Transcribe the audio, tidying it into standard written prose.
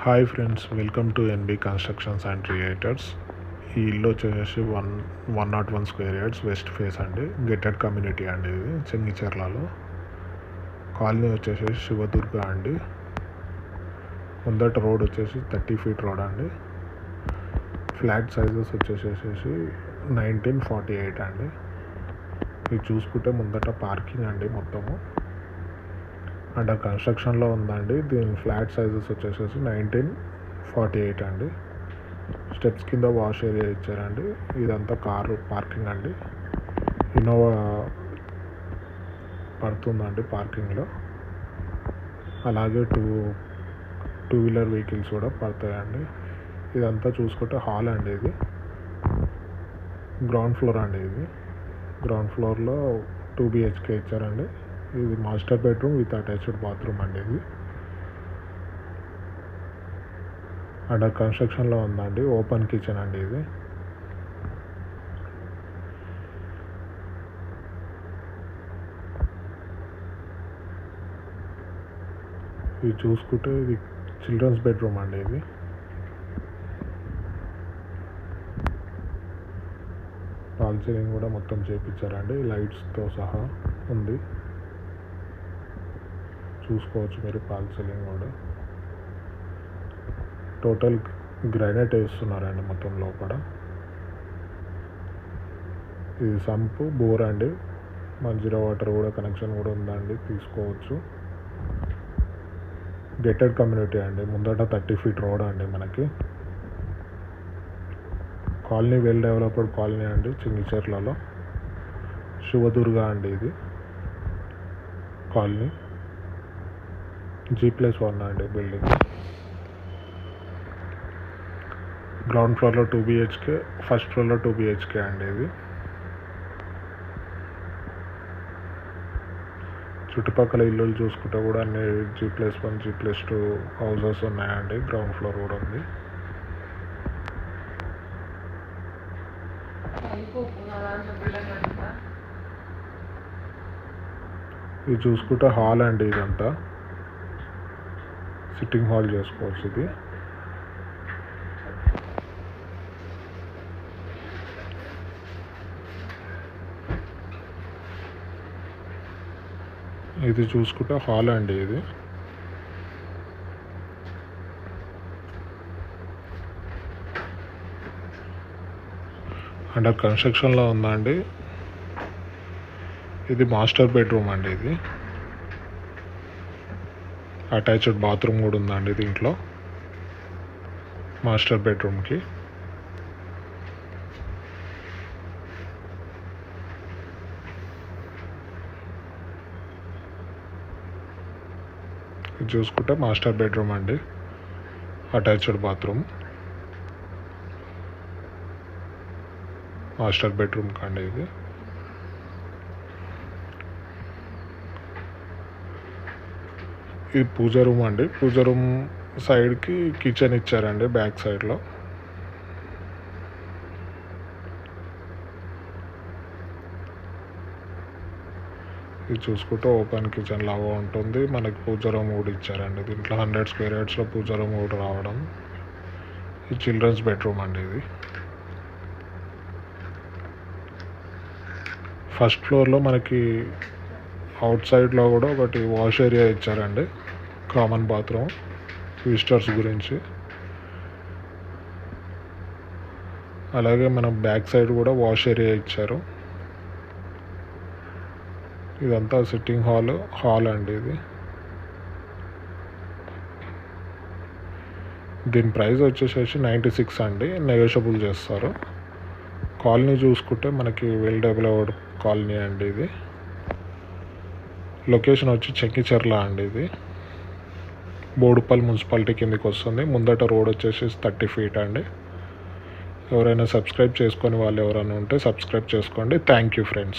Hi friends, welcome to NB constructions and creators. ఈ ఇల్లు వచ్చేసి 101 స్క్వేర్ యార్డ్స్ వెస్ట్ ఫేస్ అండి. గెటెడ్ కమ్యూనిటీ అండి. ఇది చెంగిచెర్లలో. కాలనీ వచ్చేసి శివదుర్గ అండి. ముందట రోడ్ వచ్చేసి 30 ఫీట్ రోడ్ అండి. ఫ్లాట్ సైజెస్ వచ్చేసేసి 1948 అండి. ఇది చూసుకుంటే ముందట పార్కింగ్ అండి మొత్తము. అండర్ కన్స్ట్రక్షన్లో ఉందండి. దీని ఫ్లాట్ సైజెస్ వచ్చేసేసి 1948 అండి. స్టెప్స్ కింద వాష్ ఏరియా ఇచ్చారండి. ఇదంతా కారు పార్కింగ్ అండి. ఇన్నోవా పడుతుందండి పార్కింగ్లో. అలాగే టూ వీలర్ వెహికల్స్ కూడా పడతాయండి. ఇదంతా చూసుకుంటే హాల్ అండి. ఇది గ్రౌండ్ ఫ్లోర్ అండి. ఇది గ్రౌండ్ ఫ్లోర్లో 2 BHK ఇచ్చారండి. ఇది master bedroom with attached bathroom అండి. ఇది అండర్ కన్స్ట్రక్షన్లో ఉందండి. ఓపెన్ కిచెన్ అండి. ఇది చూసుకుంటే ఇది చిల్డ్రన్స్ బెడ్రూమ్ అండి. ఇది ఫాల్ సీలింగ్ కూడా మొత్తం చేయించారండి. లైట్స్తో సహా ఉంది. చూసుకోవచ్చు మీరు ఫాల్ సీలింగ్ కూడా. టోటల్ గ్రానైట్ వేస్తున్నారండి మొత్తం లోపల. ఇది సంపు బోర్ అండి. మంజీరా వాటర్ కూడా కనెక్షన్ కూడా ఉందండి, తీసుకోవచ్చు. గెటెడ్ కమ్యూనిటీ అండి. ముందట 30 ఫీట్ రోడ్ అండి. మనకి కాలనీ వెల్ డెవలప్డ్ కాలనీ అండి. చెంగిచెర్లలో శివదుర్గ అండి. ఇది కాలనీ G+1 అండి బిల్డింగ్. గ్రౌండ్ ఫ్లోర్లో 2 BHK, ఫస్ట్ ఫ్లోర్లో 2 BHK అండి. ఇది చుట్టుపక్కల ఇల్లులు చూసుకుంటే కూడా అన్ని G+1, G+2 హౌసెస్ ఉన్నాయండి. గ్రౌండ్ ఫ్లోర్ కూడా ఉంది. ఇది చూసుకుంటే హాల్ అండి. ఇదంతా సిట్టింగ్ హాల్ చేసుకోవచ్చు. ఇది చూసుకుంటే హాల్ అండి. ఇది అండర్ కన్స్ట్రక్షన్లో ఉందండి. ఇది మాస్టర్ బెడ్రూమ్ అండి. ఇది అటాచ్డ్ బాత్రూమ్ కూడా ఉందండి దీంట్లో, మాస్టర్ బెడ్రూమ్కి. ఇది చూసుకుంటే మాస్టర్ బెడ్రూమ్ అండి, అటాచ్డ్ బాత్రూమ్. మాస్టర్ బెడ్రూమ్ కండి ఇది. ఇది పూజ రూమ్ అండి. పూజ రూమ్ సైడ్కి కిచెన్ ఇచ్చారండి బ్యాక్ సైడ్లో. ఇది చూసుకుంటే ఓపెన్ కిచెన్ లాగా ఉంటుంది. మనకి పూజ రూమ్ కూడా ఇచ్చారండి. దీంట్లో 100 స్క్వేర్ యార్డ్స్లో పూజ రూమ్ కూడా రావడం. ఇది చిల్డ్రన్స్ బెడ్రూమ్ అండి. ఇది ఫస్ట్ ఫ్లోర్లో మనకి అవుట్ సైడ్లో కూడా ఒకటి వాష్ ఏరియా ఇచ్చారండి, కామన్ బాత్రూమ్ విజిటర్స్ గురించి. అలాగే మనం బ్యాక్ సైడ్ కూడా వాష్ ఏరియా ఇచ్చారు. ఇదంతా సిట్టింగ్ హాల్ అండి. ఇది దీని ప్రైస్ వచ్చేసేసి 96 అండి. నెగోషియబుల్ చేస్తారు. కాలనీ చూసుకుంటే మనకి వెల్ డెవలప్డ్ కాలనీ అండి. ఇది లొకేషన్ వచ్చి చెంగిచెర్ల అండి. ఇది బోడుపల్లి మున్సిపాలిటీ కిందకి వస్తుంది. ముందట రోడ్ వచ్చేసి 30 ఫీట్ అండి. ఎవరైనా సబ్స్క్రైబ్ చేసుకొని వాళ్ళు ఎవరైనా ఉంటే సబ్స్క్రైబ్ చేసుకోండి. Thank you friends.